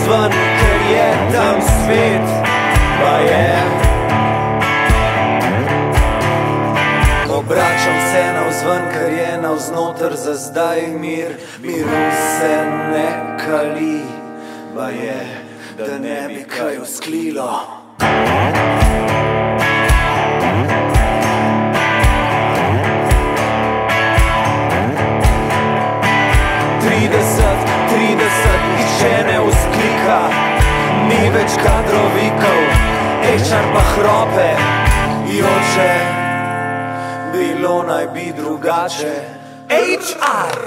navzven, ker je tam svet, pa je. Obračam se navzven, ker je navznoter za zdaj mir. Miru se ne kali, pa je, da ne bi kaj usklilo. 30, niče ne vzklika, ni več kadrovikov, HR pa hrope, joče, bilo naj bi drugače. HR,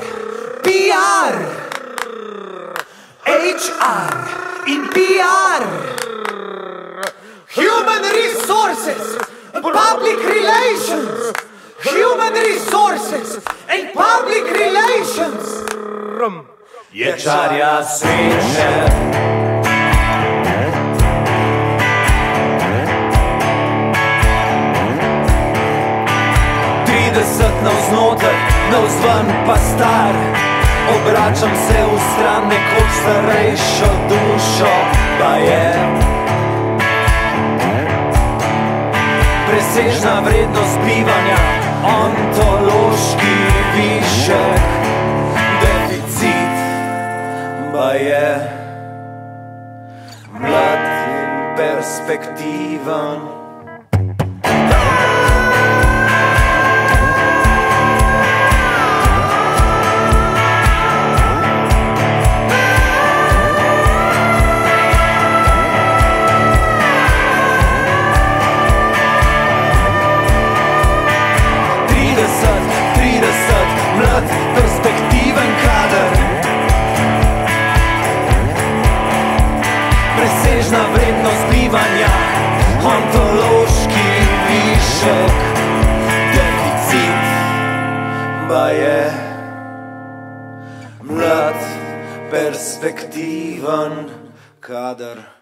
PR, HR in PR, Human Resources and Public Relations, Human Resources and Public Relations. Je čarja sreče. Navznoter, navzven pa star, obračam se v stran, nekoč starejšo dušo, pa je presežna vrednost bivanja, ontološki višek, deficit, pa je mlad in perspektiven. 30, mlad, perspektiven kader, presežna vrednost bivanja, ontološki višek, deficit, pa je mlad, perspektiven kader.